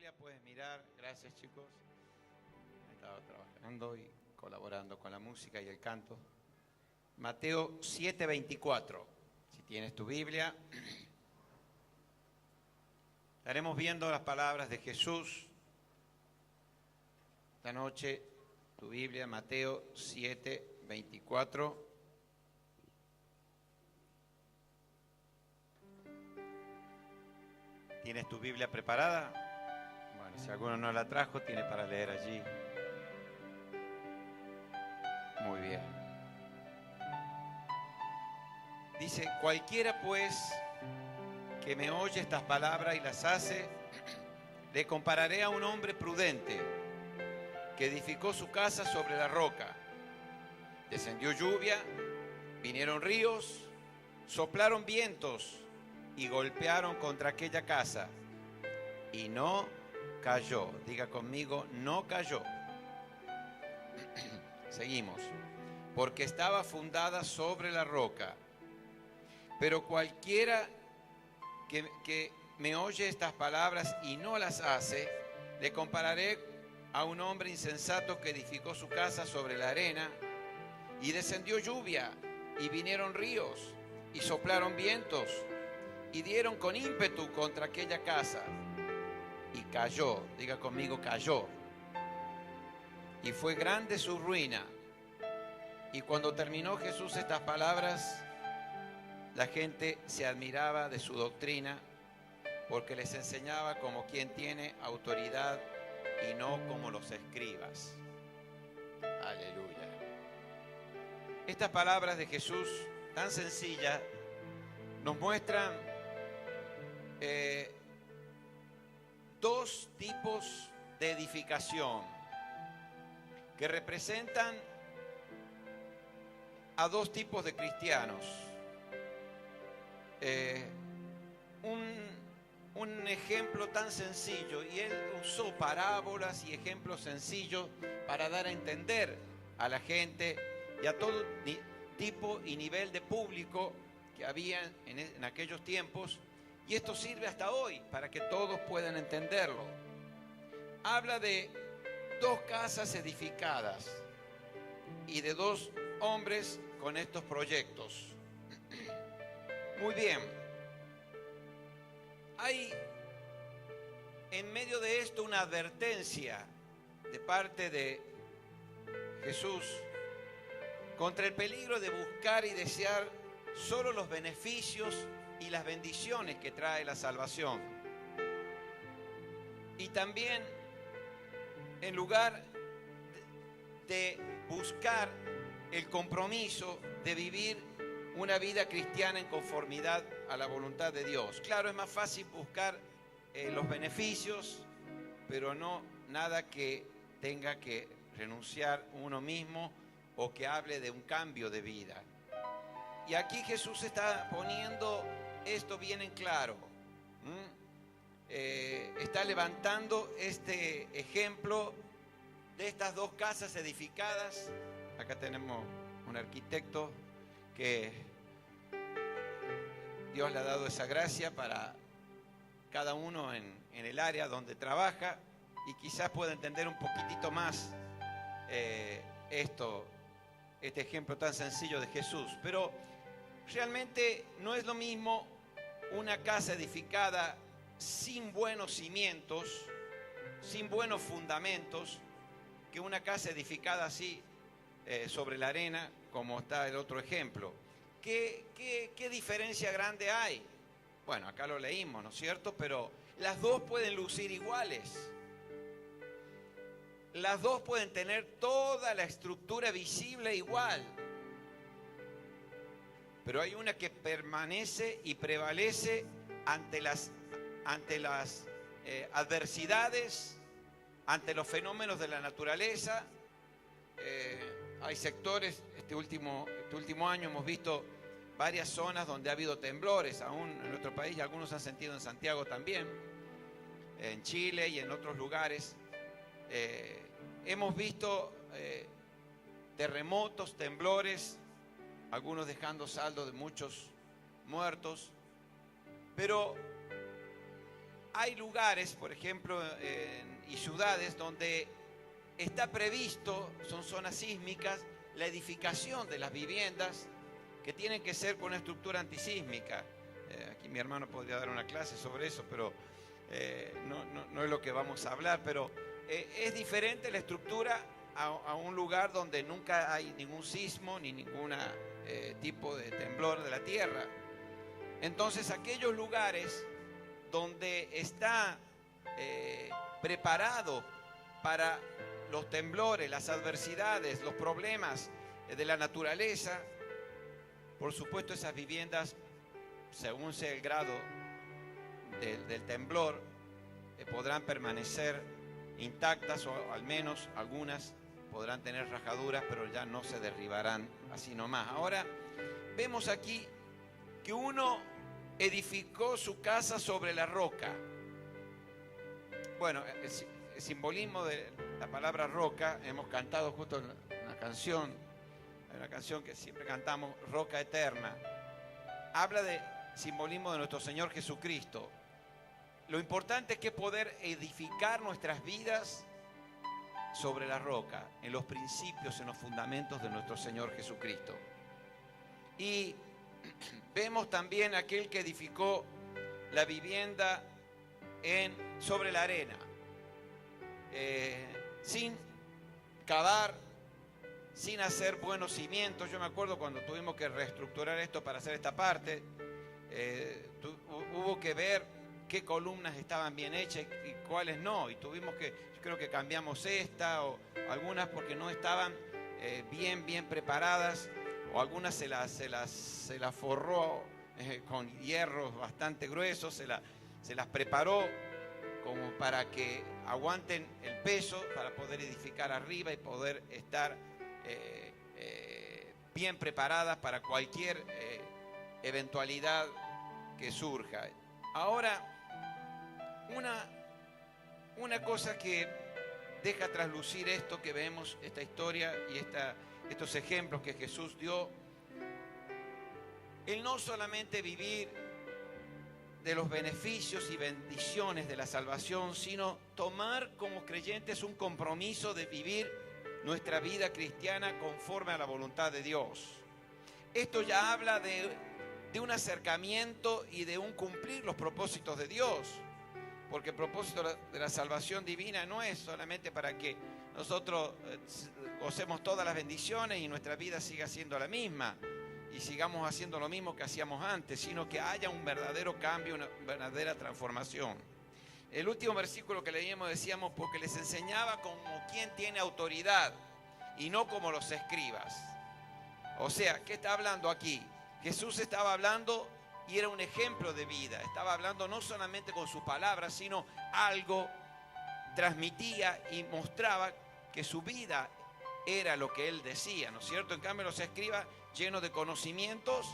Biblia puedes mirar, gracias chicos, he estado trabajando y colaborando con la música y el canto. Mateo 7:24, si tienes tu Biblia, estaremos viendo las palabras de Jesús. Esta noche, tu Biblia, Mateo 7:24. ¿Tienes tu Biblia preparada? Bueno, si alguno no la trajo, tiene para leer allí. Muy bien. Dice, cualquiera pues que me oye estas palabras y las hace, le compararé a un hombre prudente que edificó su casa sobre la roca. Descendió lluvia, vinieron ríos, soplaron vientos y golpearon contra aquella casa, y no cayó. Diga conmigo, no cayó. Seguimos. Porque estaba fundada sobre la roca. Pero cualquiera que me oye estas palabras y no las hace, le compararé a un hombre insensato que edificó su casa sobre la arena, y descendió lluvia, y vinieron ríos, y soplaron vientos, y dieron con ímpetu contra aquella casa, y cayó. Diga conmigo, cayó. Y fue grande su ruina. Y cuando terminó Jesús estas palabras, la gente se admiraba de su doctrina, porque les enseñaba como quien tiene autoridad y no como los escribas. Aleluya. Estas palabras de Jesús, tan sencillas, nos muestran dos tipos de edificación que representan a dos tipos de cristianos. Un ejemplo tan sencillo, y él usó parábolas y ejemplos sencillos para dar a entender a la gente y a todo tipo y nivel de público que había en aquellos tiempos, y esto sirve hasta hoy para que todos puedan entenderlo. Habla de dos casas edificadas y de dos hombres con estos proyectos. Muy bien. Hay en medio de esto una advertencia de parte de Jesús contra el peligro de buscar y desear solo los beneficios y las bendiciones que trae la salvación. Y también, en lugar de buscar el compromiso de vivir una vida cristiana en conformidad a la voluntad de Dios. Claro, es más fácil buscar los beneficios, pero no nada que tenga que renunciar uno mismo o que hable de un cambio de vida. Y aquí Jesús está poniendo esto bien en claro. Está levantando este ejemplo de estas dos casas edificadas. Acá tenemos un arquitecto que Dios le ha dado esa gracia para cada uno en el área donde trabaja, y quizás pueda entender un poquitito más este ejemplo tan sencillo de Jesús. Pero realmente no es lo mismo una casa edificada sin buenos cimientos, sin buenos fundamentos, que una casa edificada así sobre la arena, como está el otro ejemplo. ¿Qué diferencia grande hay? Bueno, acá lo leímos, ¿no es cierto? Pero las dos pueden lucir iguales. Las dos pueden tener toda la estructura visible igual. Pero hay una que permanece y prevalece ante las adversidades, ante los fenómenos de la naturaleza. Hay sectores, este último año hemos visto varias zonas donde ha habido temblores, aún en nuestro país, y algunos han sentido en Santiago también, en Chile y en otros lugares. Hemos visto terremotos, temblores, algunos dejando saldo de muchos muertos, pero hay lugares, por ejemplo, y ciudades donde está previsto, son zonas sísmicas, la edificación de las viviendas que tienen que ser con una estructura antisísmica. Aquí mi hermano podría dar una clase sobre eso, pero no es lo que vamos a hablar, pero es diferente la estructura a un lugar donde nunca hay ningún sismo ni ningún tipo de temblor de la tierra. Entonces, aquellos lugares donde está preparado para los temblores, las adversidades, los problemas de la naturaleza, por supuesto esas viviendas, según sea el grado del temblor, podrán permanecer intactas, o al menos algunas podrán tener rajaduras, pero ya no se derribarán así nomás. Ahora vemos aquí que uno edificó su casa sobre la roca. Bueno, el simbolismo de la palabra roca, hemos cantado justo en una canción que siempre cantamos, Roca Eterna. Habla de simbolismo de nuestro Señor Jesucristo. Lo importante es que poder edificar nuestras vidas sobre la roca, en los principios, en los fundamentos de nuestro Señor Jesucristo. Y vemos también aquel que edificó la vivienda sobre la arena, sin cavar, sin hacer buenos cimientos. Yo me acuerdo cuando tuvimos que reestructurar esto para hacer esta parte, hubo que ver qué columnas estaban bien hechas y cuáles no, y tuvimos que, yo creo que cambiamos esta o algunas porque no estaban bien preparadas, o algunas se las forró con hierros bastante gruesos, se las preparó como para que aguanten el peso, para poder edificar arriba y poder estar bien preparadas para cualquier eventualidad que surja. Ahora, una cosa que deja traslucir esto que vemos, esta historia y estos ejemplos que Jesús dio, el no solamente vivir de los beneficios y bendiciones de la salvación, sino tomar como creyentes un compromiso de vivir nuestra vida cristiana conforme a la voluntad de Dios. Esto ya habla de un acercamiento y de un cumplir los propósitos de Dios, porque el propósito de la salvación divina no es solamente para que nosotros gocemos todas las bendiciones y nuestra vida siga siendo la misma y sigamos haciendo lo mismo que hacíamos antes, sino que haya un verdadero cambio, una verdadera transformación. El último versículo que leíamos decíamos, porque les enseñaba como quien tiene autoridad y no como los escribas. O sea, ¿qué está hablando aquí? Jesús estaba hablando y era un ejemplo de vida. Estaba hablando no solamente con sus palabras, sino algo transmitía y mostraba que su vida era lo que él decía, ¿no es cierto? En cambio, los escribas llenos de conocimientos,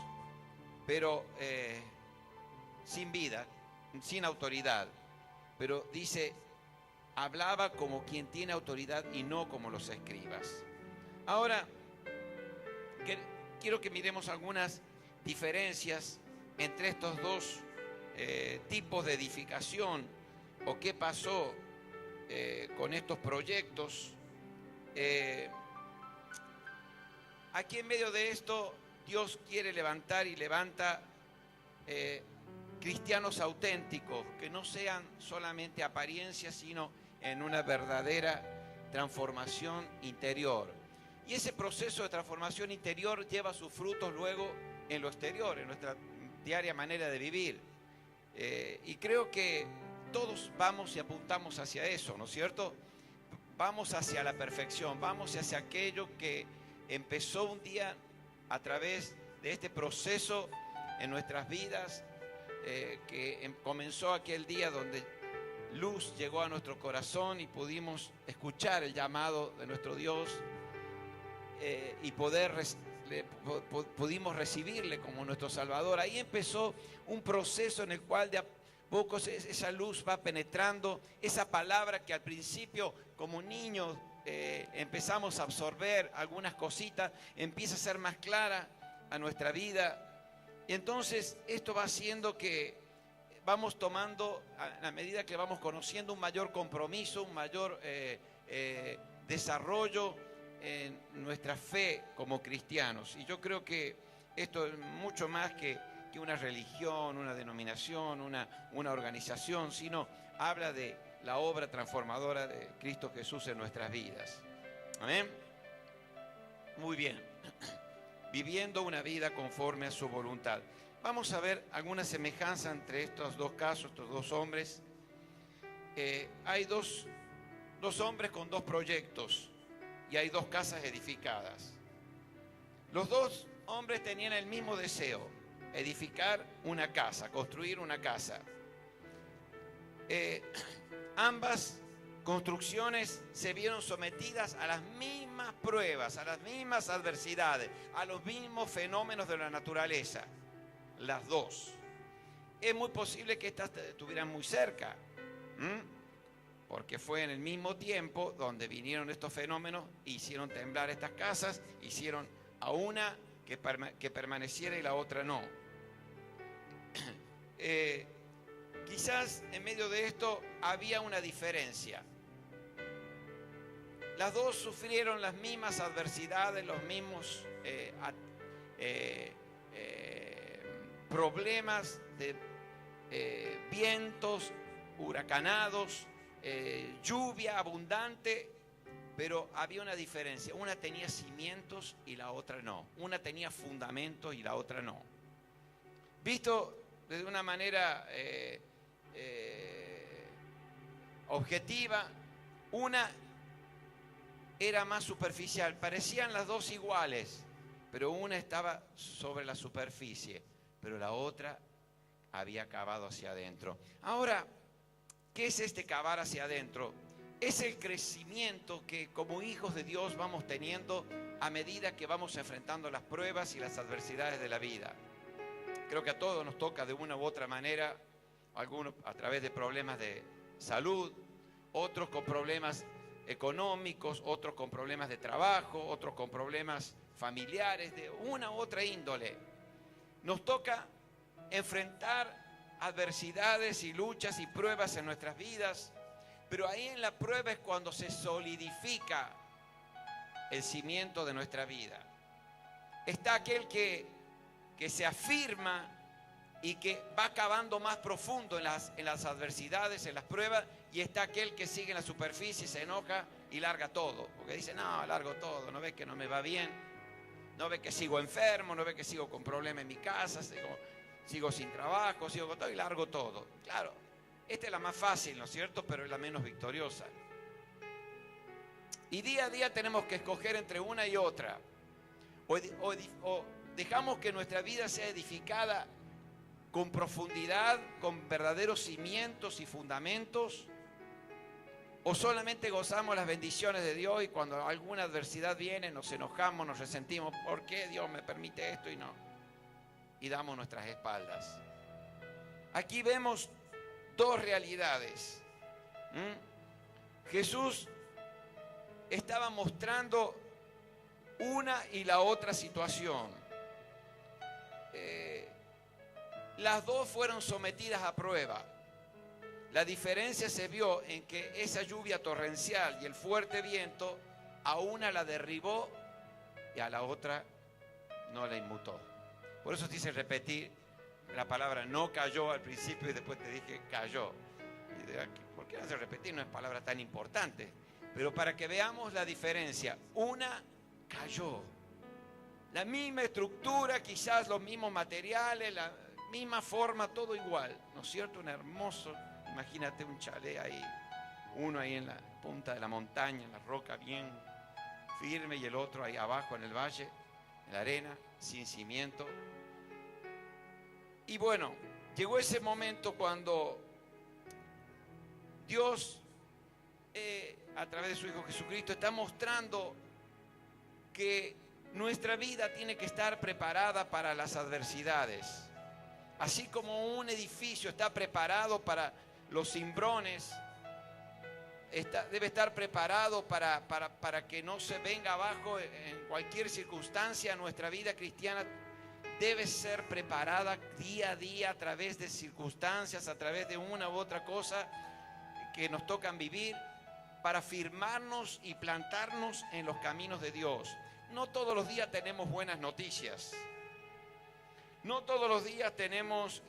pero sin vida, sin autoridad. Pero dice, hablaba como quien tiene autoridad y no como los escribas. Ahora, quiero que miremos algunas diferencias entre estos dos tipos de edificación, o qué pasó con estos proyectos. Aquí en medio de esto, Dios quiere levantar y levanta cristianos auténticos, que no sean solamente apariencias, sino en una verdadera transformación interior. Y ese proceso de transformación interior lleva sus frutos luego en lo exterior, en nuestra diaria manera de vivir. Y creo que todos vamos y apuntamos hacia eso, ¿no es cierto? Vamos hacia la perfección, vamos hacia aquello que empezó un día a través de este proceso en nuestras vidas, que comenzó aquel día donde luz llegó a nuestro corazón y pudimos escuchar el llamado de nuestro Dios y pudimos recibirle como nuestro Salvador. Ahí empezó un proceso en el cual de a poco esa luz va penetrando, esa palabra que al principio como niños empezamos a absorber algunas cositas, empieza a ser más clara a nuestra vida. Y entonces esto va haciendo que vamos tomando, a medida que vamos conociendo, un mayor compromiso, un mayor desarrollo en nuestra fe como cristianos. Y yo creo que esto es mucho más que una religión, una denominación, una organización, sino habla de la obra transformadora de Cristo Jesús en nuestras vidas. Amén. Muy bien. Viviendo una vida conforme a su voluntad. Vamos a ver alguna semejanza entre estos dos casos, estos dos hombres. Hay dos hombres con dos proyectos y hay dos casas edificadas. Los dos hombres tenían el mismo deseo, edificar una casa, construir una casa. Ambas construcciones se vieron sometidas a las mismas pruebas, a las mismas adversidades, a los mismos fenómenos de la naturaleza. Las dos. Es muy posible que estas estuvieran muy cerca, porque fue en el mismo tiempo donde vinieron estos fenómenos, hicieron temblar estas casas, hicieron a una que permaneciera y la otra no. Quizás en medio de esto había una diferencia. Las dos sufrieron las mismas adversidades, los mismos problemas de vientos huracanados, lluvia abundante, pero había una diferencia. Una tenía cimientos y la otra no. Una tenía fundamentos y la otra no. Visto de una manera objetiva, una era más superficial. Parecían las dos iguales, pero una estaba sobre la superficie, pero la otra había cavado hacia adentro. Ahora, ¿qué es este cavar hacia adentro? Es el crecimiento que como hijos de Dios vamos teniendo a medida que vamos enfrentando las pruebas y las adversidades de la vida. Creo que a todos nos toca de una u otra manera, algunos a través de problemas de salud, otros con problemas económicos, otros con problemas de trabajo, otros con problemas familiares, de una u otra índole. Nos toca enfrentar adversidades y luchas y pruebas en nuestras vidas, pero ahí en la prueba es cuando se solidifica el cimiento de nuestra vida. Está aquel que se afirma y que va cavando más profundo en las adversidades, en las pruebas, y está aquel que sigue en la superficie, se enoja y larga todo, porque dice, no, largo todo, no ves que no me va bien, no ves que sigo enfermo, no ves que sigo con problemas en mi casa, sigo sin trabajo, sigo con todo y largo todo. Claro, esta es la más fácil, ¿no es cierto?, pero es la menos victoriosa. Y día a día tenemos que escoger entre una y otra. O dejamos que nuestra vida sea edificada con profundidad, con verdaderos cimientos y fundamentos, o solamente gozamos las bendiciones de Dios y cuando alguna adversidad viene nos enojamos, nos resentimos. ¿Por qué Dios me permite esto y no? Y damos nuestras espaldas. Aquí vemos dos realidades. Jesús estaba mostrando una y la otra situación. Las dos fueron sometidas a prueba. La diferencia se vio en que esa lluvia torrencial y el fuerte viento a una la derribó y a la otra no la inmutó. Por eso te hice repetir la palabra no cayó al principio y después te dije cayó. Y dirás, ¿por qué no hace repetir? No es palabra tan importante. Pero para que veamos la diferencia, una cayó. La misma estructura, quizás los mismos materiales, la misma forma, todo igual, ¿no es cierto? Un hermoso, imagínate un chalet ahí, uno ahí en la punta de la montaña, en la roca bien firme, y el otro ahí abajo en el valle, en la arena, sin cimiento. Y bueno, llegó ese momento cuando Dios, a través de su Hijo Jesucristo, está mostrando que nuestra vida tiene que estar preparada para las adversidades. Así como un edificio está preparado para los cimbrones, debe estar preparado para que no se venga abajo en cualquier circunstancia. Nuestra vida cristiana debe ser preparada día a día a través de circunstancias, a través de una u otra cosa que nos tocan vivir, para afirmarnos y plantarnos en los caminos de Dios. No todos los días tenemos buenas noticias. No todos los días tenemos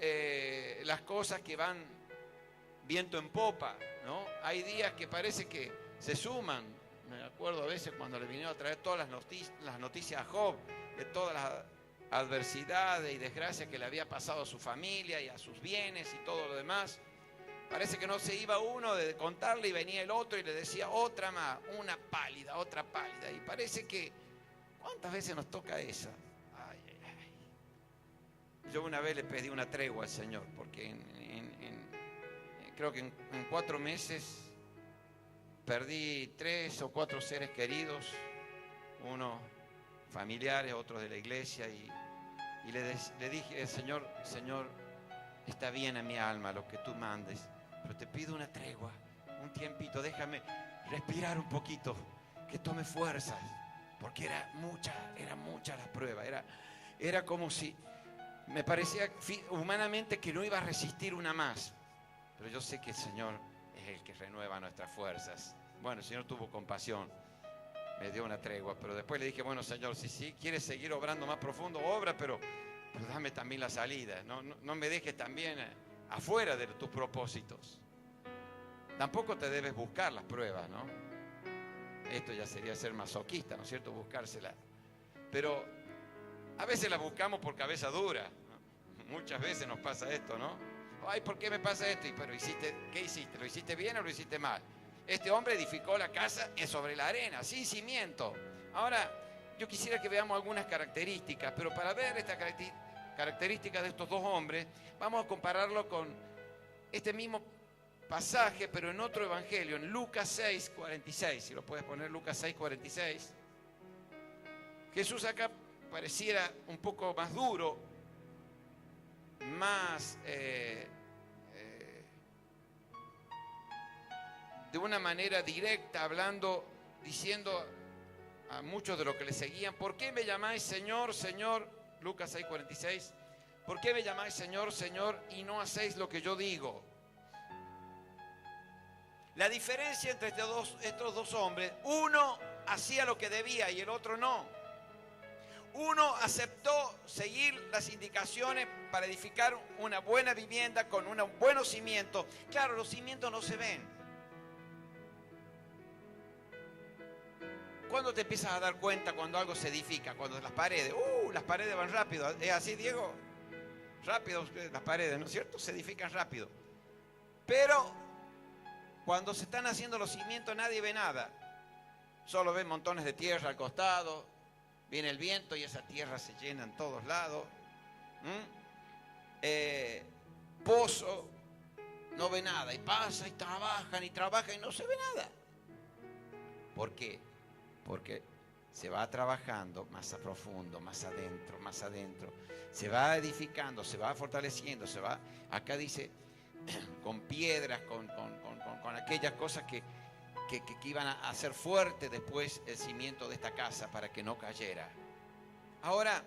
las cosas que van viento en popa, ¿no? Hay días que parece que se suman. Me acuerdo a veces cuando le vinieron a traer todas las noticias a Job, de todas las adversidades y desgracias que le había pasado a su familia y a sus bienes y todo lo demás. Parece que no se iba uno de contarle y venía el otro y le decía otra más, una pálida, otra pálida. Y parece que, ¿cuántas veces nos toca esa? Ay, ay, ay. Yo una vez le pedí una tregua al Señor, porque creo que en 4 meses perdí 3 o 4 seres queridos, unos familiares, otros de la iglesia, y le dije, Señor, está bien a mi alma lo que tú mandes, pero te pido una tregua, un tiempito, déjame respirar un poquito, que tome fuerzas, porque era mucha la prueba, era como si me parecía humanamente que no iba a resistir una más, pero yo sé que el Señor es el que renueva nuestras fuerzas. Bueno, el Señor tuvo compasión, me dio una tregua, pero después le dije, bueno, Señor, si quieres seguir obrando más profundo, obra, pero dame también la salida, no me dejes también afuera de tus propósitos. Tampoco te debes buscar las pruebas, ¿no? Esto ya sería ser masoquista, ¿no es cierto? Buscársela. Pero a veces la buscamos por cabeza dura, ¿no? Muchas veces nos pasa esto, ¿no? Ay, ¿por qué me pasa esto? Pero ¿qué hiciste? ¿Lo hiciste bien o lo hiciste mal? Este hombre edificó la casa sobre la arena, sin cimiento. Ahora, yo quisiera que veamos algunas características, pero para ver estas características de estos dos hombres, vamos a compararlo con este mismo pasaje, pero en otro evangelio, en Lucas 6:46. Si lo puedes poner, Lucas 6:46. Jesús acá pareciera un poco más duro, más de una manera directa, hablando, diciendo a muchos de los que le seguían, ¿por qué me llamáis Señor, Señor? Lucas 6:46. ¿Por qué me llamáis Señor, Señor y no hacéis lo que yo digo? La diferencia entre estos dos hombres, uno hacía lo que debía y el otro no. Uno aceptó seguir las indicaciones para edificar una buena vivienda con un buen cimiento. Claro, los cimientos no se ven. ¿Cuándo te empiezas a dar cuenta cuando algo se edifica? Cuando las paredes van rápido. ¿Es así, Diego? Rápido las paredes, ¿no es cierto? Se edifican rápido. Pero cuando se están haciendo los cimientos nadie ve nada. Solo ven montones de tierra al costado. Viene el viento y esa tierra se llena en todos lados. Pozo, no ve nada. Y pasa y trabajan y no se ve nada. ¿Por qué? Porque se va trabajando más a profundo, más adentro. Se va edificando, se va fortaleciendo, acá dice, con piedras, con aquellas cosas que iban a hacer fuerte después el cimiento de esta casa para que no cayera. Ahora,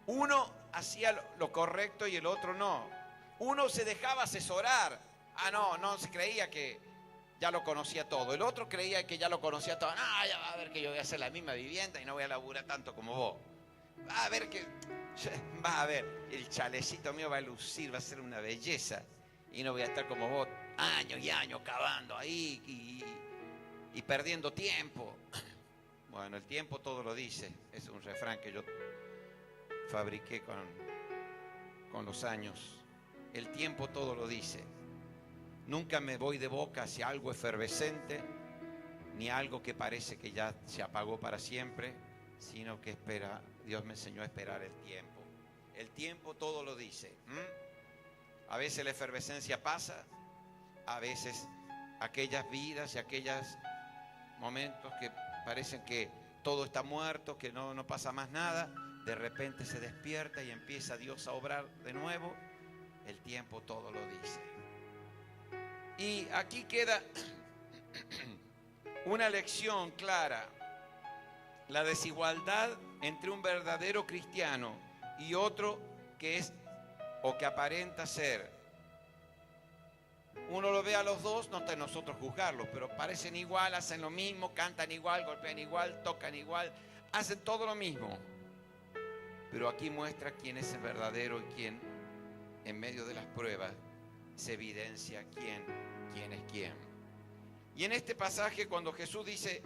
uno hacía lo correcto y el otro no. Uno se dejaba asesorar. No se creía que ya lo conocía todo. El otro creía que ya lo conocía todo. No, ya va a ver que yo voy a hacer la misma vivienda y no voy a laburar tanto como vos. Va a ver, el chalecito mío va a lucir, va a ser una belleza. Y no voy a estar como vos, años y años cavando ahí y perdiendo tiempo. Bueno, el tiempo todo lo dice. Es un refrán que yo fabriqué con los años. El tiempo todo lo dice. Nunca me voy de boca hacia algo efervescente, ni algo que parece que ya se apagó para siempre, sino que Dios me enseñó a esperar el tiempo. El tiempo todo lo dice. A veces la efervescencia pasa, a veces aquellas vidas y aquellos momentos que parecen que todo está muerto, que no pasa más nada, de repente se despierta y empieza Dios a obrar de nuevo. El tiempo todo lo dice. Y aquí queda una lección clara: la desigualdad entre un verdadero cristiano y otro que es o que aparenta ser. Uno lo ve a los dos, no está en nosotros juzgarlos, pero parecen igual, hacen lo mismo, cantan igual, golpean igual, tocan igual, hacen todo lo mismo. Pero aquí muestra quién es el verdadero y quién, en medio de las pruebas, se evidencia quién es quién. Y en este pasaje, cuando Jesús dice,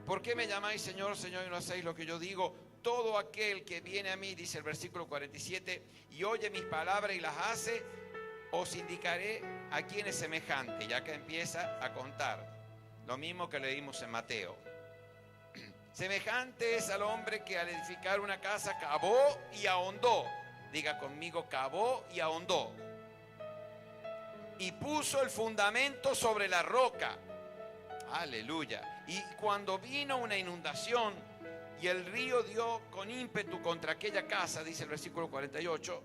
¿por qué me llamáis Señor, Señor, y no hacéis lo que yo digo? Todo aquel que viene a mí, dice el versículo 47, y oye mis palabras y las hace, os indicaré a quién es semejante, ya que empieza a contar. Lo mismo que leímos en Mateo. Semejante es al hombre que al edificar una casa cavó y ahondó. Diga conmigo, cavó y ahondó. Y puso el fundamento sobre la roca. Aleluya. Y cuando vino una inundación y el río dio con ímpetu contra aquella casa, dice el versículo 48,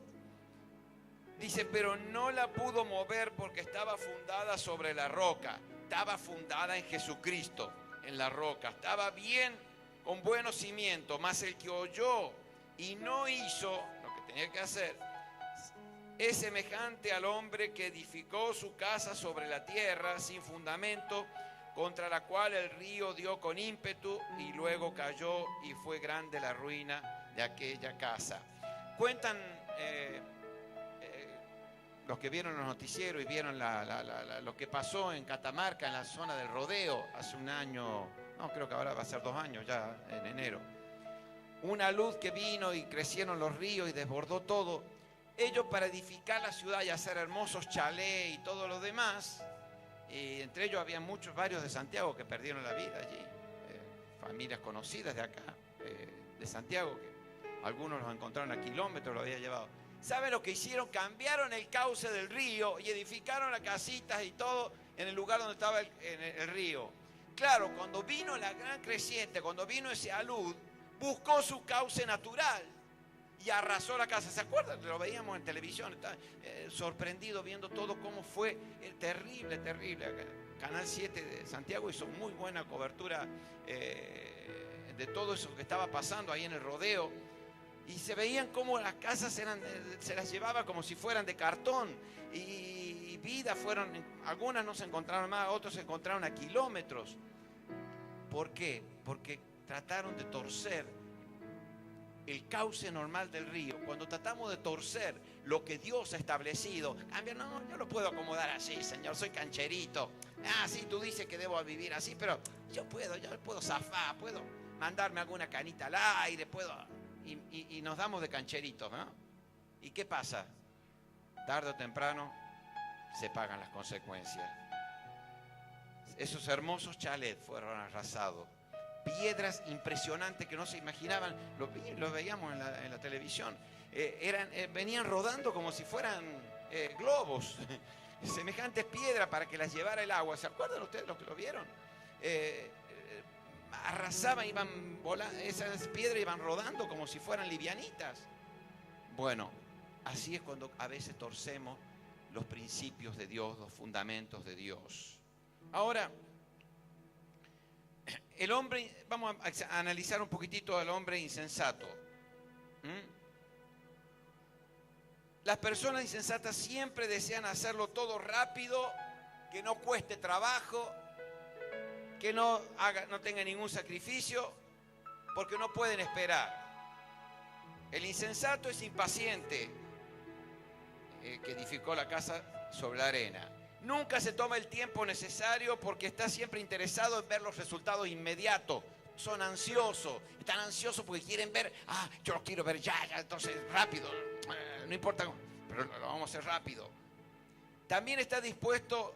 dice, pero no la pudo mover porque estaba fundada sobre la roca. Estaba fundada en Jesucristo, en la roca. Estaba bien, con buenos cimientos. Mas el que oyó y no hizo lo que tenía que hacer, es semejante al hombre que edificó su casa sobre la tierra sin fundamento, contra la cual el río dio con ímpetu y luego cayó y fue grande la ruina de aquella casa. Cuentan los que vieron los noticieros y vieron lo que pasó en Catamarca, en la zona del Rodeo, hace un año, no, creo que ahora va a ser 2 años ya, en enero. Una luz que vino y crecieron los ríos y desbordó todo. Ellos, para edificar la ciudad y hacer hermosos chalés y todo lo demás, y entre ellos había varios de Santiago que perdieron la vida allí, familias conocidas de acá, de Santiago, que algunos los encontraron a kilómetros, lo había llevado. ¿Saben lo que hicieron? Cambiaron el cauce del río y edificaron las casitas y todo en el lugar donde estaba el río. Claro, cuando vino la gran creciente, cuando vino ese alud, buscó su cauce natural y arrasó la casa. ¿Se acuerdan? Lo veíamos en televisión, estaba sorprendido viendo todo cómo fue terrible, terrible. Canal 7 de Santiago hizo muy buena cobertura de todo eso que estaba pasando ahí en el Rodeo. Y se veían cómo las casas se las llevaba como si fueran de cartón. Y vidas fueron, algunas no se encontraron más, otros se encontraron a kilómetros. ¿Por qué? Porque trataron de torcer el cauce normal del río. Cuando tratamos de torcer lo que Dios ha establecido, cambia, no, yo lo puedo acomodar así, Señor, soy cancherito. Sí, tú dices que debo vivir así, pero yo puedo zafar, puedo mandarme alguna canita al aire, puedo... Y nos damos de cancheritos, ¿no? ¿Y qué pasa? Tarde o temprano se pagan las consecuencias. Esos hermosos chalets fueron arrasados. Piedras impresionantes que no se imaginaban, lo veíamos en la televisión. Venían rodando como si fueran globos. Semejantes piedras para que las llevara el agua. ¿Se acuerdan ustedes los que lo vieron? Arrasaban, iban volando, esas piedras iban rodando como si fueran livianitas. Bueno, así es cuando a veces torcemos los principios de Dios, los fundamentos de Dios. Ahora, el hombre, vamos a analizar un poquitito al hombre insensato. Las personas insensatas siempre desean hacerlo todo rápido, que no cueste trabajo, que no tenga ningún sacrificio, porque no pueden esperar. El insensato es impaciente, que edificó la casa sobre la arena. Nunca se toma el tiempo necesario porque está siempre interesado en ver los resultados inmediatos. Son ansiosos, están ansiosos porque quieren ver, yo lo quiero ver ya, entonces rápido, no importa, pero lo vamos a hacer rápido. También está dispuesto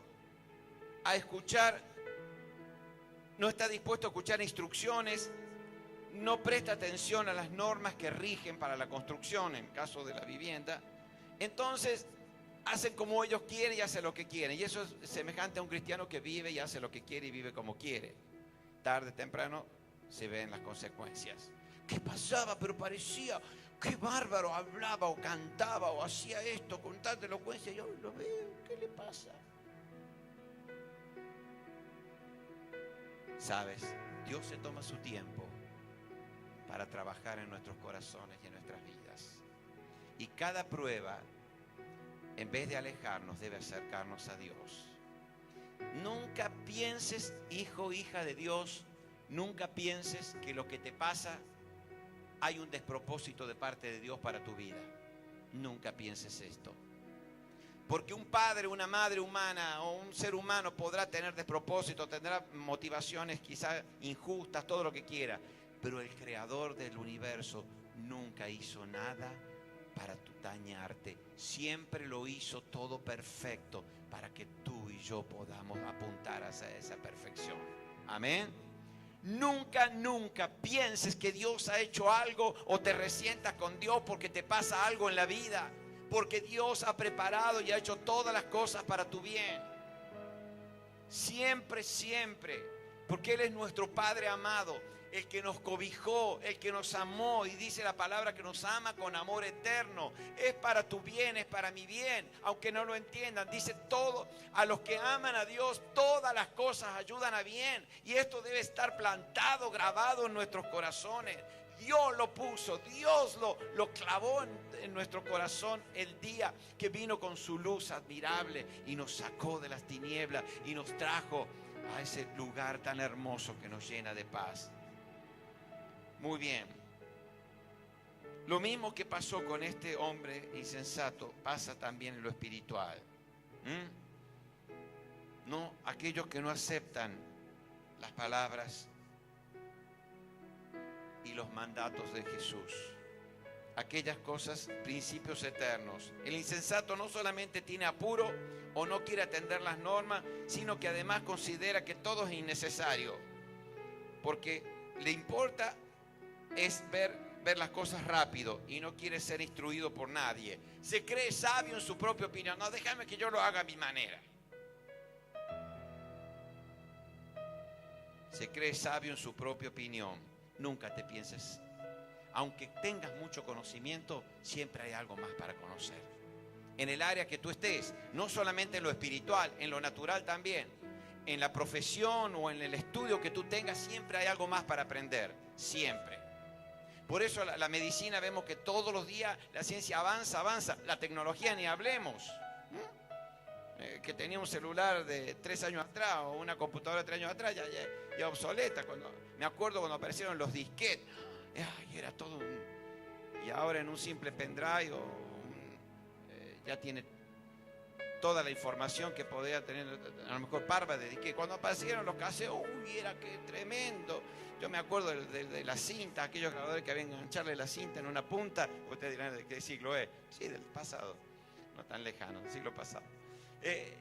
a escuchar, no está dispuesto a escuchar instrucciones, no presta atención a las normas que rigen para la construcción, en caso de la vivienda. Entonces, hacen como ellos quieren y hacen lo que quieren. Y eso es semejante a un cristiano que vive y hace lo que quiere y vive como quiere. Tarde o temprano se ven las consecuencias. ¿Qué pasaba? Pero parecía, qué bárbaro, hablaba o cantaba o hacía esto con tanta elocuencia. Yo lo veo, ¿qué le pasa? ¿Sabes? Dios se toma su tiempo para trabajar en nuestros corazones y en nuestras vidas. Y cada prueba, en vez de alejarnos, debe acercarnos a Dios. Nunca pienses, hijo o hija de Dios, nunca pienses que lo que te pasa hay un despropósito de parte de Dios para tu vida. Nunca pienses esto. Porque un padre, una madre humana o un ser humano podrá tener despropósito, tendrá motivaciones quizás injustas, todo lo que quiera. Pero el creador del universo nunca hizo nada para dañarte. Siempre lo hizo todo perfecto para que tú y yo podamos apuntar hacia esa perfección. Amén. Nunca, nunca pienses que Dios ha hecho algo o te resientas con Dios porque te pasa algo en la vida. Porque Dios ha preparado y ha hecho todas las cosas para tu bien. Siempre, siempre. Porque Él es nuestro Padre amado, el que nos cobijó, el que nos amó, y dice la palabra que nos ama con amor eterno. Es para tu bien, es para mi bien, aunque no lo entiendan. Dice todo, a los que aman a Dios, todas las cosas ayudan a bien. Y esto debe estar plantado, grabado en nuestros corazones. Dios lo puso, Dios lo clavó en nuestro corazón el día que vino con su luz admirable y nos sacó de las tinieblas y nos trajo a ese lugar tan hermoso que nos llena de paz. Muy bien. Lo mismo que pasó con este hombre insensato pasa también en lo espiritual. No, aquellos que no aceptan las palabras y los mandatos de Jesús, aquellas cosas, principios eternos. El insensato no solamente tiene apuro o no quiere atender las normas, sino que además considera que todo es innecesario, porque le importa es ver las cosas rápido y no quiere ser instruido por nadie. Se cree sabio en su propia opinión. No, déjame que yo lo haga a mi manera. Se cree sabio en su propia opinión. Nunca te pienses, aunque tengas mucho conocimiento, siempre hay algo más para conocer. En el área que tú estés, no solamente en lo espiritual, en lo natural también. En la profesión o en el estudio que tú tengas, siempre hay algo más para aprender, siempre. Por eso la medicina vemos que todos los días la ciencia avanza. La tecnología ni hablemos. Que tenía un celular de 3 años atrás o una computadora de 3 años atrás ya obsoleta. Me acuerdo cuando aparecieron los disquetes. Era todo y ahora en un simple pendrive ya tiene toda la información que podía tener, a lo mejor parva de disquete. Cuando aparecieron los casetes, era que tremendo. Yo me acuerdo de la cinta, aquellos grabadores que habían que engancharle la cinta en una punta. Ustedes dirán, ¿de qué siglo es? Sí, del pasado, no tan lejano, del siglo pasado.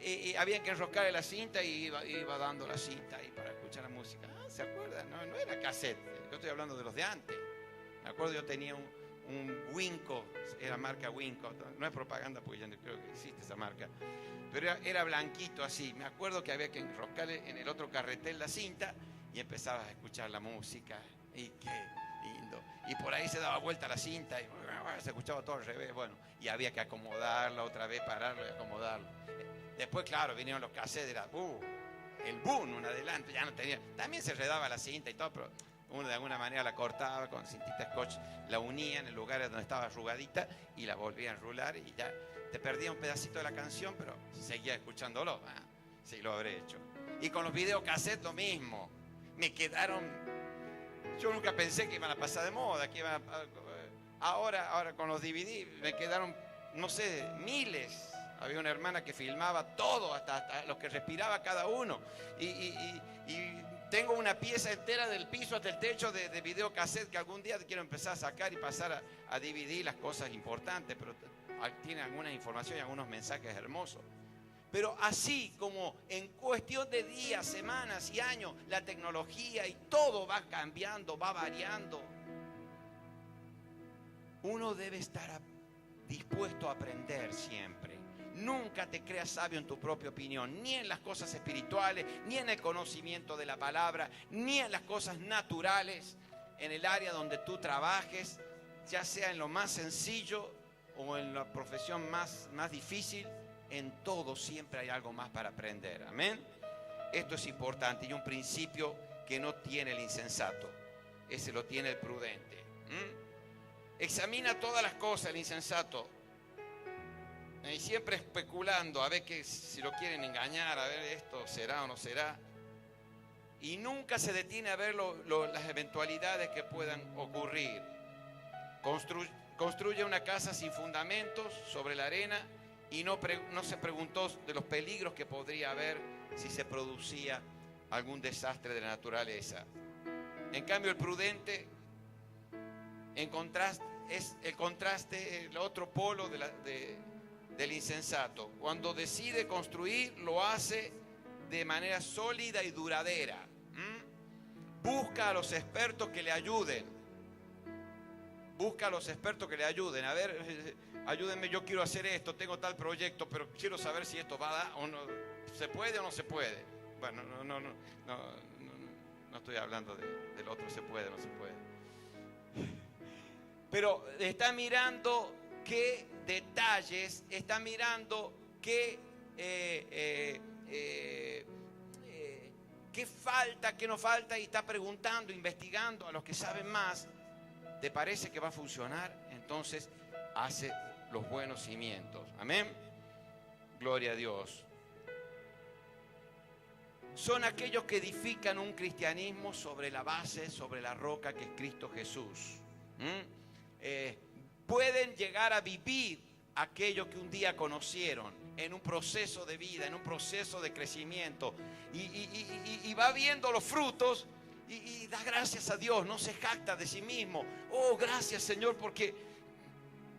Y habían que enroscarle la cinta y iba dando la cinta ahí para escuchar la música. ¿Se acuerdan? No era cassette, yo estoy hablando de los de antes. Me acuerdo, yo tenía un Winco, era marca Winco, no es propaganda porque ya no creo que existe esa marca, pero era blanquito así. Me acuerdo que había que enroscarle en el otro carretel la cinta y empezabas a escuchar la música, y qué lindo. Y por ahí se daba vuelta la cinta y se escuchaba todo al revés, bueno, y había que acomodarla otra vez, pararlo y acomodarlo. Después, claro, vinieron los cassettes, era el boom, un adelanto, ya no tenía. También se enredaba la cinta y todo, pero uno de alguna manera la cortaba con cintita scotch, la unía en el lugar donde estaba arrugadita y la volvía a enrular y ya te perdía un pedacito de la canción, pero seguía escuchándolo. Sí, lo habré hecho. Y con los videocassettes lo mismo. Me quedaron. Yo nunca pensé que iban a pasar de moda, que iban ahora con los DVD me quedaron, no sé, miles. Había una hermana que filmaba todo, hasta los que respiraba cada uno. Y tengo una pieza entera del piso hasta el techo de videocassette que algún día quiero empezar a sacar y pasar a DVD las cosas importantes, pero tiene alguna información y algunos mensajes hermosos. Pero así como en cuestión de días, semanas y años, la tecnología y todo va cambiando, va variando, uno debe estar dispuesto a aprender siempre. Nunca te creas sabio en tu propia opinión, ni en las cosas espirituales, ni en el conocimiento de la palabra, ni en las cosas naturales, en el área donde tú trabajes, ya sea en lo más sencillo o en la profesión más difícil. En todo siempre hay algo más para aprender. Amén. Esto es importante y un principio que no tiene el insensato. ese lo tiene el prudente. Examina todas las cosas el insensato, y siempre especulando a ver si lo quieren engañar, a ver esto será o no será, y nunca se detiene a ver las eventualidades que puedan ocurrir. Construye una casa sin fundamentos sobre la arena y no se preguntó de los peligros que podría haber si se producía algún desastre de la naturaleza. En cambio, el prudente, es el contraste, el otro polo del insensato. Cuando decide construir, lo hace de manera sólida y duradera. Busca a los expertos que le ayuden. A ver, ayúdenme, yo quiero hacer esto, tengo tal proyecto, pero quiero saber si esto va a dar o no, se puede o no se puede. Bueno, no estoy hablando del otro, se puede o no se puede. Pero está mirando qué detalles, está mirando qué falta, qué no falta, y está preguntando, investigando a los que saben más. ¿Te parece que va a funcionar? Entonces hace los buenos cimientos. Amén. Gloria a Dios. Son aquellos que edifican un cristianismo sobre la base, sobre la roca que es Cristo Jesús. Pueden llegar a vivir aquello que un día conocieron en un proceso de vida, en un proceso de crecimiento, y va viendo los frutos y da gracias a Dios, no se jacta de sí mismo. Oh, gracias Señor, porque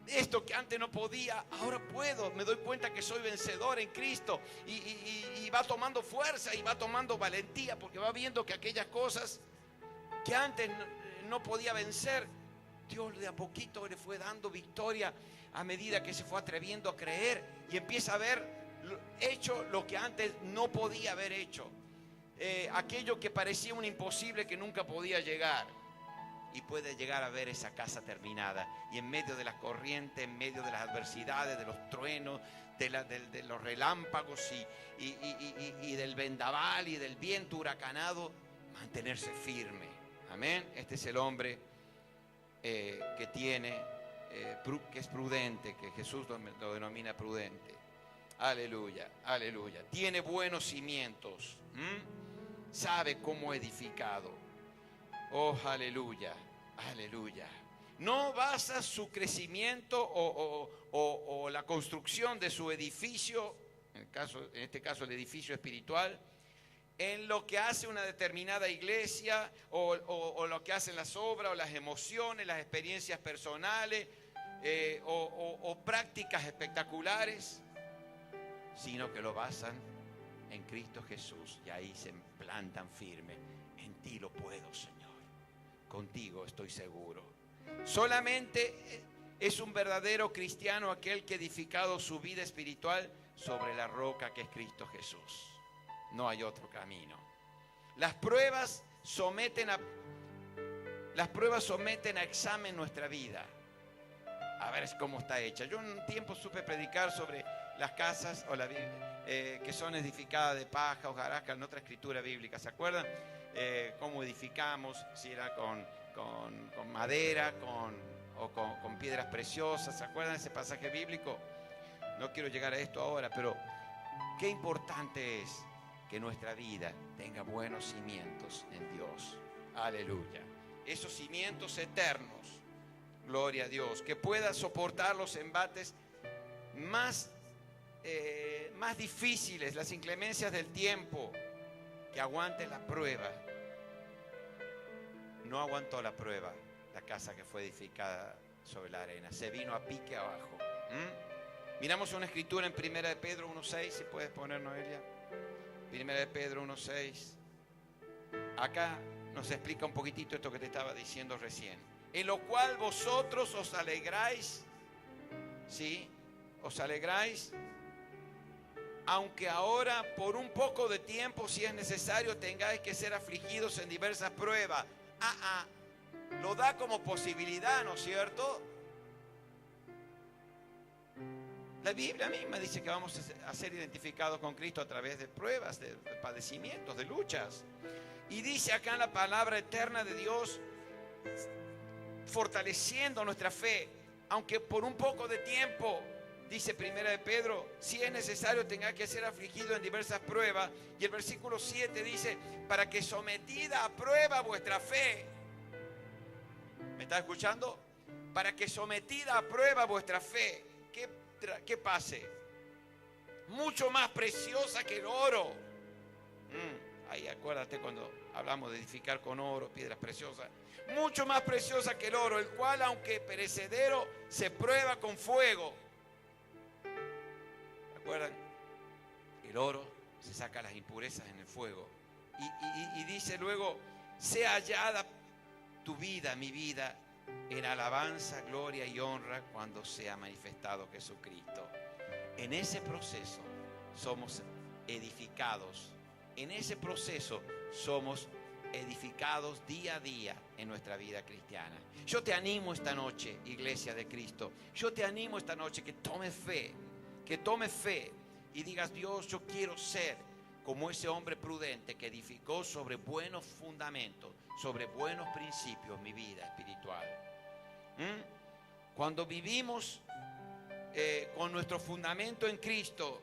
esto que antes no podía, ahora puedo. Me doy cuenta que soy vencedor en Cristo, y va tomando fuerza y va tomando valentía, porque va viendo que aquellas cosas que antes no podía vencer, Dios de a poquito le fue dando victoria a medida que se fue atreviendo a creer, y empieza a ver hecho lo que antes no podía haber hecho. Aquello que parecía un imposible que nunca podía llegar, y puede llegar a ver esa casa terminada, y en medio de las corrientes, en medio de las adversidades, de los truenos, de los relámpagos y del vendaval y del viento huracanado, mantenerse firme. Amén. Este es el hombre que es prudente, que Jesús lo denomina prudente. Aleluya, aleluya. Tiene buenos cimientos. Sabe cómo edificado. Oh, aleluya, aleluya. No basa su crecimiento o la construcción de su edificio, en este caso el edificio espiritual, en lo que hace una determinada iglesia, o lo que hacen las obras, o las emociones, las experiencias personales, o prácticas espectaculares, sino que lo basan en Cristo Jesús, y ahí se plantan firme. En ti lo puedo, Señor. Contigo estoy seguro. Solamente es un verdadero cristiano aquel que ha edificado su vida espiritual sobre la roca que es Cristo Jesús. No hay otro camino. Las pruebas someten a examen nuestra vida, a ver cómo está hecha. Yo en un tiempo supe predicar sobre las casas que son edificadas de paja, hojarasca, en otra escritura bíblica. ¿Se acuerdan? Cómo edificamos, si era con madera, con piedras preciosas. ¿Se acuerdan de ese pasaje bíblico? No quiero llegar a esto ahora, pero qué importante es que nuestra vida tenga buenos cimientos en Dios. Aleluya. Esos cimientos eternos, gloria a Dios, que pueda soportar los embates más difíciles, las inclemencias del tiempo, que aguante la prueba. No aguantó la prueba la casa que fue edificada sobre la arena, se vino a pique abajo. Miramos una escritura en 1 de Pedro 1:6, si puedes poner, Noelia. 1 de Pedro 1:6. Acá nos explica un poquitito esto que te estaba diciendo recién. En lo cual vosotros os alegráis, ¿sí? Os alegráis, aunque ahora por un poco de tiempo, si es necesario, tengáis que ser afligidos en diversas pruebas. Lo da como posibilidad, ¿no es cierto? La Biblia misma dice que vamos a ser identificados con Cristo a través de pruebas, de padecimientos, de luchas. Y dice acá en la palabra eterna de Dios fortaleciendo nuestra fe, aunque por un poco de tiempo. Dice Primera de Pedro, si es necesario tenga que ser afligido en diversas pruebas. Y el versículo 7 dice, para que sometida a prueba vuestra fe. ¿Me está escuchando? Para que sometida a prueba vuestra fe. ¿Qué pase? Mucho más preciosa que el oro. Ahí acuérdate cuando hablamos de edificar con oro, piedras preciosas. Mucho más preciosa que el oro, el cual aunque perecedero se prueba con fuego. ¿Recuerdan? El oro se saca las impurezas en el fuego. Y dice luego, sea hallada tu vida, mi vida, en alabanza, gloria y honra cuando sea manifestado Jesucristo. En ese proceso somos edificados. En ese proceso somos edificados día a día en nuestra vida cristiana. Yo te animo esta noche, Iglesia de Cristo. Yo te animo esta noche que tomes fe. Que tomes fe y digas, Dios, yo quiero ser como ese hombre prudente que edificó sobre buenos fundamentos, sobre buenos principios mi vida espiritual. Cuando vivimos con nuestro fundamento en Cristo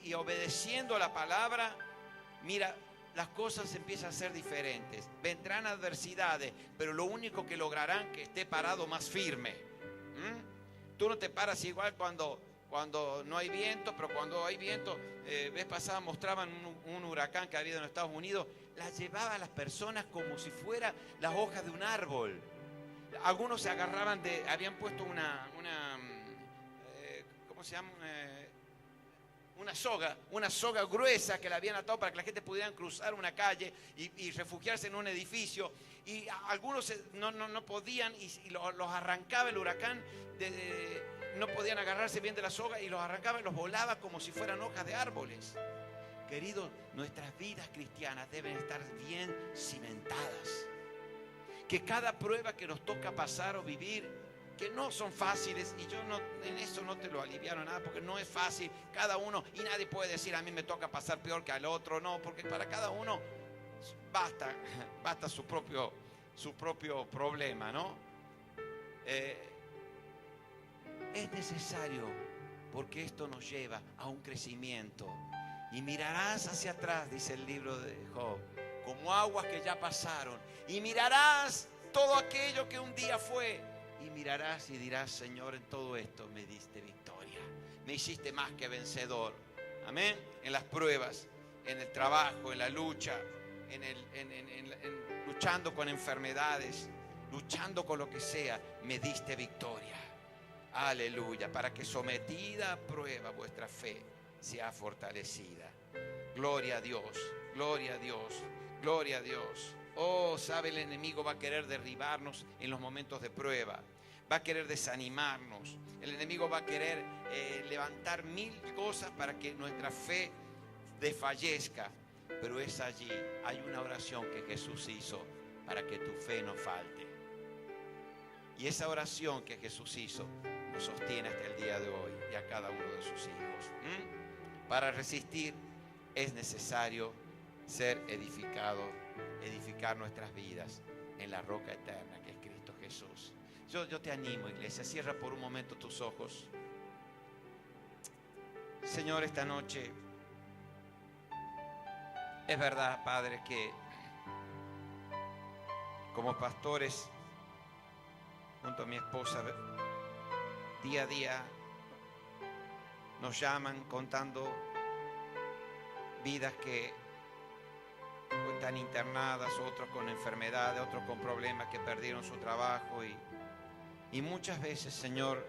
y obedeciendo a la palabra, mira, las cosas empiezan a ser diferentes. Vendrán adversidades, pero lo único que lograrán que esté parado más firme. Tú no te paras igual cuando no hay viento, pero cuando hay viento, vez pasada mostraban un huracán que había en los Estados Unidos, las llevaba a las personas como si fuera las hojas de un árbol. Algunos se agarraban habían puesto ¿cómo se llama? Una soga gruesa que la habían atado para que la gente pudiera cruzar una calle y refugiarse en un edificio. Y algunos no podían y los arrancaba el huracán, no podían agarrarse bien de la soga y los arrancaba y los volaba como si fueran hojas de árboles. Queridos, nuestras vidas cristianas deben estar bien cimentadas. Que cada prueba que nos toca pasar o vivir, que no son fáciles, y yo en eso no te lo aliviaron nada, porque no es fácil, cada uno, y nadie puede decir a mí me toca pasar peor que al otro, no, porque para cada uno basta su propio problema, ¿no? Es necesario, porque esto nos lleva a un crecimiento, y mirarás hacia atrás, dice el libro de Job, como aguas que ya pasaron, y mirarás todo aquello que un día fue, y mirarás y dirás, Señor, en todo esto me diste victoria, me hiciste más que vencedor. Amén. En las pruebas, en el trabajo, en la lucha, luchando con enfermedades, luchando con lo que sea, me diste victoria. Aleluya. Para que sometida a prueba vuestra fe sea fortalecida. Gloria a Dios, gloria a Dios, gloria a Dios. Oh, sabe, el enemigo va a querer derribarnos en los momentos de prueba. Va a querer desanimarnos. El enemigo va a querer levantar mil cosas para que nuestra fe desfallezca. Pero es allí, hay una oración que Jesús hizo para que tu fe no falte. Y esa oración que Jesús hizo nos sostiene hasta el día de hoy y a cada uno de sus hijos. Para resistir es necesario ser edificar nuestras vidas en la roca eterna que es Cristo Jesús. Yo te animo, iglesia, cierra por un momento tus ojos. Señor, esta noche es verdad, Padre, que como pastores, junto a mi esposa, día a día nos llaman contando vidas que están internadas, otros con enfermedades, otros con problemas, que perdieron su trabajo y muchas veces, Señor,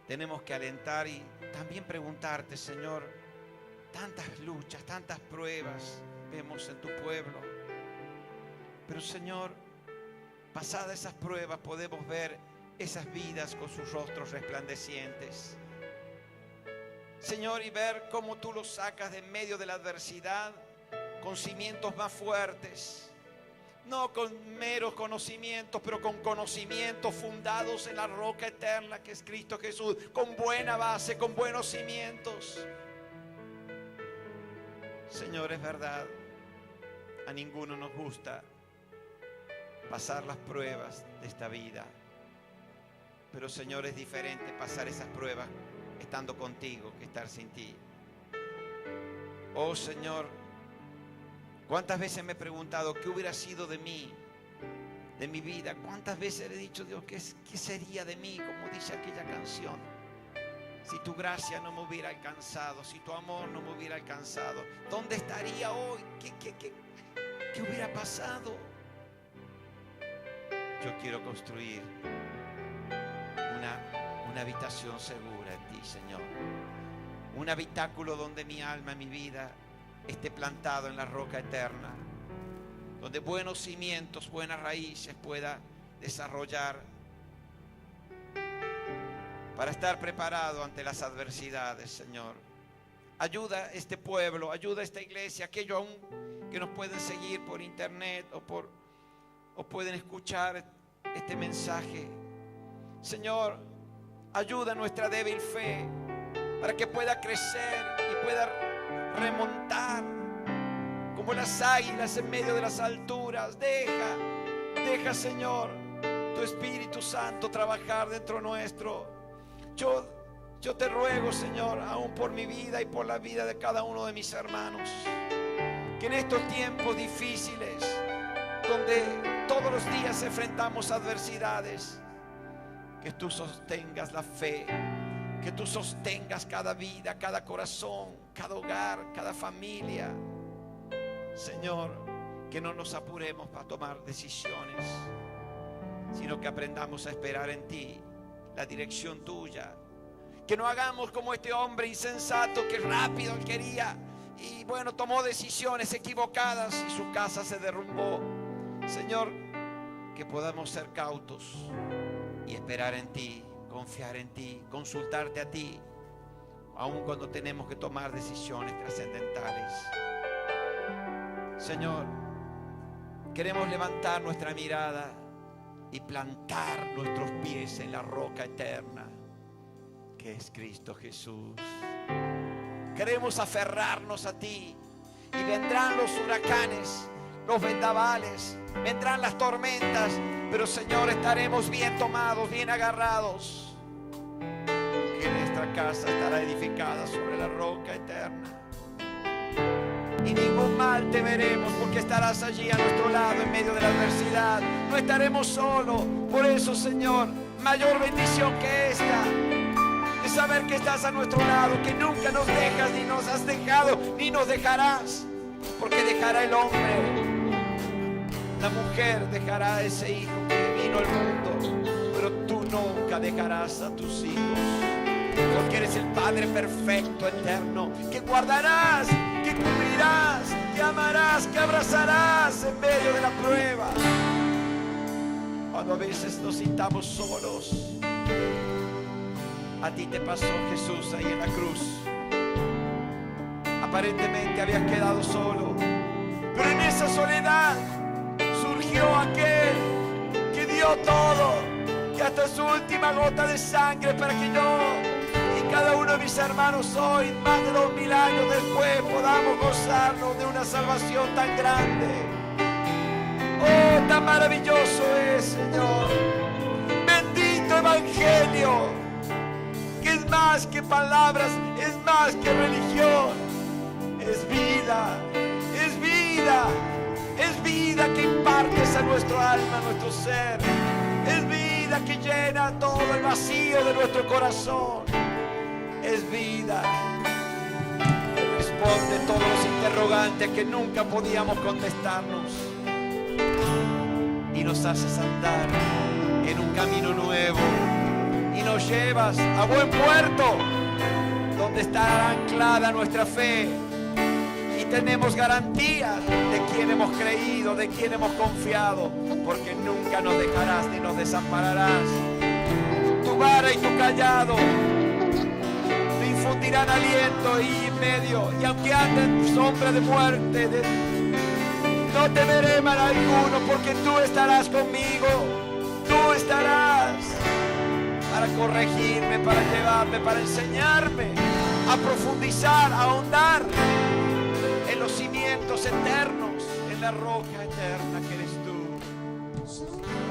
tenemos que alentar y también preguntarte, Señor, tantas luchas, tantas pruebas vemos en tu pueblo, pero Señor, pasadas esas pruebas podemos ver esas vidas con sus rostros resplandecientes, Señor, y ver cómo tú los sacas de en medio de la adversidad con cimientos más fuertes, no con meros conocimientos, pero con conocimientos fundados en la roca eterna que es Cristo Jesús, con buena base, con buenos cimientos. Señor, es verdad, A ninguno nos gusta pasar las pruebas de esta vida. Pero Señor, es diferente pasar esas pruebas estando contigo que estar sin ti. Oh Señor, ¿cuántas veces me he preguntado qué hubiera sido de mí, de mi vida? ¿Cuántas veces le he dicho, Dios, qué sería de mí? Como dice aquella canción. Si tu gracia no me hubiera alcanzado, si tu amor no me hubiera alcanzado, ¿dónde estaría hoy? ¿Qué hubiera pasado? Yo quiero construir una habitación segura en ti, Señor. Un habitáculo donde mi alma, mi vida esté plantado en la roca eterna, donde buenos cimientos, buenas raíces pueda desarrollar para estar preparado ante las adversidades, Señor. Ayuda a este pueblo, ayuda a esta iglesia, aquellos aún que nos pueden seguir por internet o pueden escuchar este mensaje. Señor, ayuda a nuestra débil fe para que pueda crecer y pueda remontar como las águilas en medio de las alturas. Deja, Señor, tu Espíritu Santo trabajar dentro nuestro. Yo te ruego, Señor, aún por mi vida y por la vida de cada uno de mis hermanos, que en estos tiempos difíciles, donde todos los días enfrentamos adversidades, que tú sostengas la fe, que tú sostengas cada vida, cada corazón, cada hogar, cada familia. Señor, que no nos apuremos para tomar decisiones, sino que aprendamos a esperar en ti, la dirección tuya. Que no hagamos como este hombre insensato que rápido quería y bueno, tomó decisiones equivocadas y su casa se derrumbó. Señor, que podamos ser cautos y esperar en ti, confiar en ti, consultarte a ti, aun cuando tenemos que tomar decisiones trascendentales. Señor, queremos levantar nuestra mirada y plantar nuestros pies en la roca eterna, que es Cristo Jesús. Queremos aferrarnos a ti, y vendrán los huracanes, los vendavales, vendrán las tormentas, pero Señor, estaremos bien tomados, bien agarrados, que nuestra casa estará edificada sobre la roca eterna. Y ningún mal temeremos, porque estarás allí a nuestro lado en medio de la adversidad. No estaremos solos. Por eso, Señor, mayor bendición que esta es saber que estás a nuestro lado, que nunca nos dejas, ni nos has dejado, ni nos dejarás. Porque dejará el hombre, la mujer dejará a ese hijo que vino al mundo, pero tú nunca dejarás a tus hijos, porque eres el Padre perfecto, eterno, que guardarás, que cubrirás, que amarás, que abrazarás en medio de la prueba. Cuando a veces nos sintamos solos, a ti te pasó, Jesús, ahí en la cruz. Aparentemente habías quedado solo, pero en esa soledad surgió aquel que dio todo, que hasta su última gota de sangre, para que yo y cada uno de mis hermanos hoy, más de 2000 años después, podamos gozarnos de una salvación tan grande. Oh, tan maravilloso es, Señor. Bendito Evangelio, que es más que palabras, es más que religión. Es vida, es vida, es vida que impartes a nuestro alma, a nuestro ser. Es vida que llena todo el vacío de nuestro corazón. Es vida que responde todos los interrogantes que nunca podíamos contestarnos. Y nos haces andar en un camino nuevo. Y nos llevas a buen puerto, donde estará anclada nuestra fe. Y tenemos garantía de quien hemos creído, de quien hemos confiado, porque nunca nos dejarás ni nos desampararás. Tu vara y tu callado te infundirán aliento y medio, y aunque ande en sombra de muerte, no temeré mal alguno, porque tú estarás conmigo. Tú estarás para corregirme, para llevarme, para enseñarme a profundizar, a ahondar en los cimientos eternos, en en la roca eterna que eres tú.